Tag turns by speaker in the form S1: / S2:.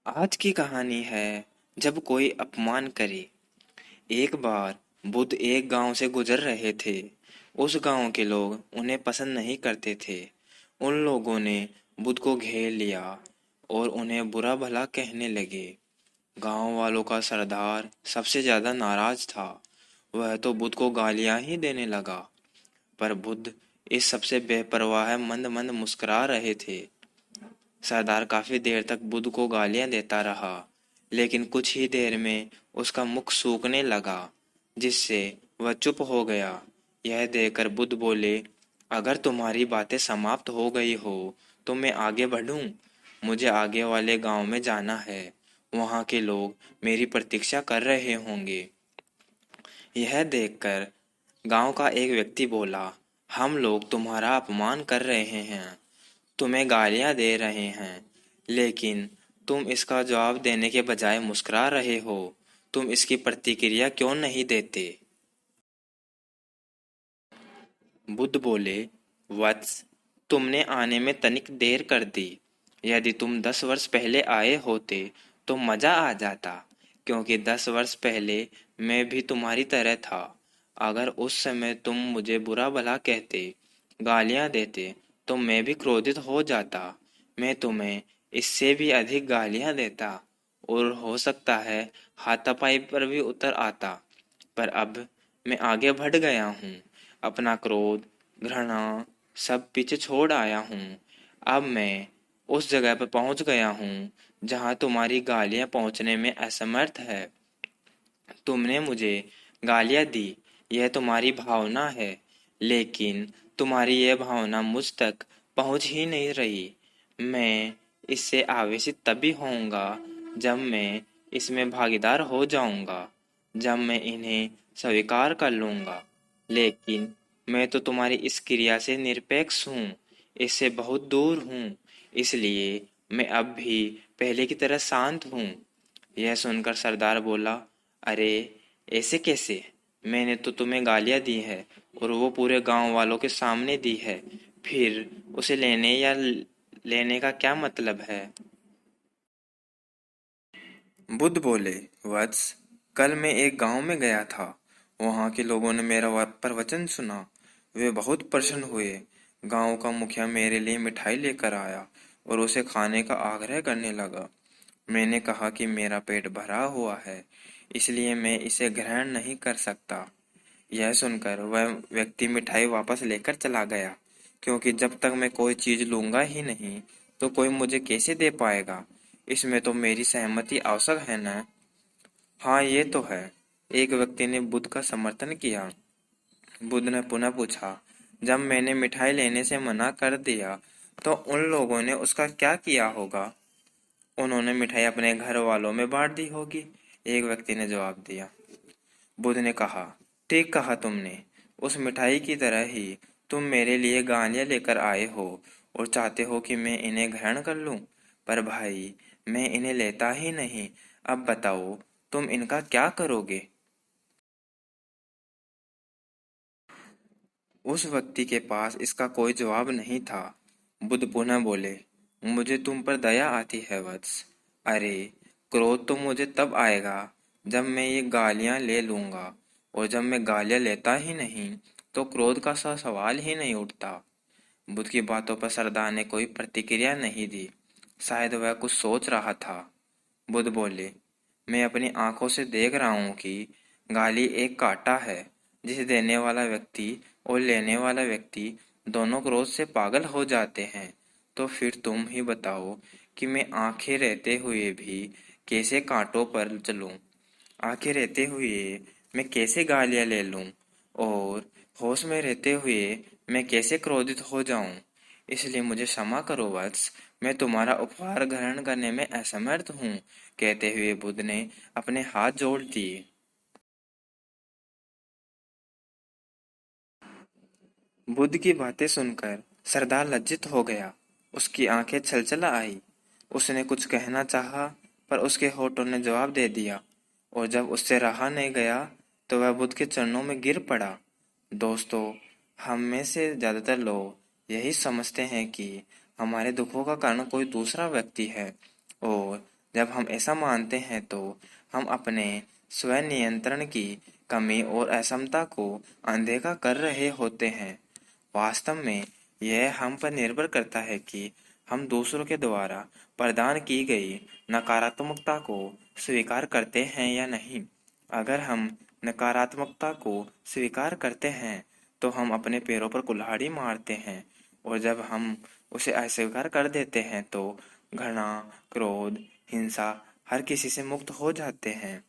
S1: आज की कहानी है जब कोई अपमान करे। एक बार बुद्ध एक गांव से गुजर रहे थे। उस गांव के लोग उन्हें पसंद नहीं करते थे। उन लोगों ने बुद्ध को घेर लिया और उन्हें बुरा भला कहने लगे। गांव वालों का सरदार सबसे ज्यादा नाराज था। वह तो बुद्ध को गालियां ही देने लगा। पर बुद्ध इस सबसे बेपरवाह मंद मंद मुस्कुरा रहे थे। सरदार काफी देर तक बुद्ध को गालियां देता रहा, लेकिन कुछ ही देर में उसका मुख सूखने लगा, जिससे वह चुप हो गया। यह देखकर बुद्ध बोले, अगर तुम्हारी बातें समाप्त हो गई हो तो मैं आगे बढ़ूं। मुझे आगे वाले गांव में जाना है। वहां के लोग मेरी प्रतीक्षा कर रहे होंगे। यह देखकर गांव का एक व्यक्ति बोला, हम लोग तुम्हारा अपमान कर रहे हैं, तुम्हें गालियां दे रहे हैं, लेकिन तुम इसका जवाब देने के बजाय मुस्कुरा रहे हो। तुम इसकी प्रतिक्रिया क्यों नहीं देते? बुद्ध बोले, वत्स, तुमने आने में तनिक देर कर दी। यदि तुम 10 वर्ष पहले आए होते तो मजा आ जाता, क्योंकि 10 वर्ष पहले मैं भी तुम्हारी तरह था। अगर उस समय तुम मुझे बुरा भला कहते, गालियां देते, तो मैं भी क्रोधित हो जाता। मैं तुम्हें इससे भी अधिक गालियां देता और हो सकता है हाथापाई पर भी उतर आता। पर अब मैं आगे बढ़ गया हूँ। अपना क्रोध, घृणा सब पीछे छोड़ आया हूँ। अब मैं उस जगह पर पहुँच गया हूँ जहाँ तुम्हारी गालियाँ पहुँचने में असमर्थ है। तुमने मुझे गालियाँ दी, यह तुम्हारी भावना है, लेकिन तुम्हारी यह भावना मुझ तक पहुँच ही नहीं रही। मैं इससे आवेशित तभी होऊंगा जब मैं इसमें भागीदार हो जाऊंगा, जब मैं इन्हें स्वीकार कर लूंगा। लेकिन मैं तो तुम्हारी इस क्रिया से निरपेक्ष हूँ, इससे बहुत दूर हूँ, इसलिए मैं अब भी पहले की तरह शांत हूँ। यह सुनकर सरदार बोला, अरे ऐसे कैसे? मैंने तो तुम्हें गालियां दी है और वो पूरे गांव वालों के सामने दी है। फिर उसे लेने या लेने का क्या मतलब है? बुद्ध बोले, वत्स, कल मैं एक गांव में गया था। वहां के लोगों ने मेरा प्रवचन सुना। वे बहुत प्रसन्न हुए। गांव का मुखिया मेरे लिए मिठाई लेकर आया और उसे खाने का आग्रह करने लगा। मैंने कहा कि मेरा पेट भरा हुआ है, इसलिए मैं इसे ग्रहण नहीं कर सकता। यह सुनकर वह व्यक्ति मिठाई वापस लेकर चला गया, क्योंकि जब तक मैं कोई चीज लूंगा ही नहीं तो कोई मुझे कैसे दे पाएगा। इसमें तो मेरी सहमति आवश्यक है ना। हाँ, ये तो है। एक व्यक्ति ने बुद्ध का समर्थन किया। बुद्ध ने पुनः पूछा, जब मैंने मिठाई लेने से मना कर दिया तो उन लोगों ने उसका क्या किया होगा? उन्होंने मिठाई अपने घर वालों में बांट दी होगी, एक व्यक्ति ने जवाब दिया। बुद्ध ने कहा, ठीक कहा तुमने। उस मिठाई की तरह ही तुम मेरे लिए गालियां लेकर आए हो और चाहते हो कि मैं इन्हें ग्रहण कर लूं। पर भाई, मैं इन्हें लेता ही नहीं। अब बताओ, तुम इनका क्या करोगे? उस व्यक्ति के पास इसका कोई जवाब नहीं था। बुद्ध पुनः बोले, मुझे तुम पर दया आती है वत्स। अरे, क्रोध तो मुझे तब आएगा जब मैं ये गालियां ले लूंगा, और जब मैं गालियां लेता ही नहीं तो क्रोध का सवाल ही नहीं उठता। बुद्ध की बातों पर सरदार ने कोई प्रतिक्रिया नहीं दी। शायद वह कुछ सोच रहा था। बुद्ध बोले, मैं अपनी आंखों से देख रहा हूं कि गाली एक कांटा है, जिसे देने वाला व्यक्ति और लेने वाला व्यक्ति दोनों क्रोध से पागल हो जाते हैं। तो फिर तुम ही बताओ कि मैं आंखें रहते हुए भी कैसे कांटों पर चलूं? आंखें रहते हुए मैं कैसे गालियां ले लूं? और होश में रहते हुए मैं कैसे क्रोधित हो जाऊं? इसलिए मुझे क्षमा करो वत्स, मैं तुम्हारा उपहार ग्रहण करने में असमर्थ हूँ। कहते हुए बुद्ध ने अपने हाथ जोड़ दिए। बुद्ध की बातें सुनकर सरदार लज्जित हो गया। उसकी आंखें छलछला आई। उसने कुछ कहना चाहा, पर उसके होठों ने जवाब दे दिया, और जब उससे रहा नहीं गया तो वह बुद्ध के चरणों में गिर पड़ा। दोस्तों, हम में से ज्यादातर लोग यही समझते हैं कि हमारे दुखों का कारण कोई दूसरा व्यक्ति है, और जब हम ऐसा मानते हैं तो हम अपने स्व नियंत्रण की कमी और असमता को अनदेखा कर रहे होते हैं। वास्तव में यह हम पर निर्भर करता है कि हम दूसरों के द्वारा प्रदान की गई नकारात्मकता को स्वीकार करते हैं या नहीं। अगर हम नकारात्मकता को स्वीकार करते हैं तो हम अपने पैरों पर कुल्हाड़ी मारते हैं, और जब हम उसे अस्वीकार कर देते हैं तो घृणा, क्रोध, हिंसा हर किसी से मुक्त हो जाते हैं।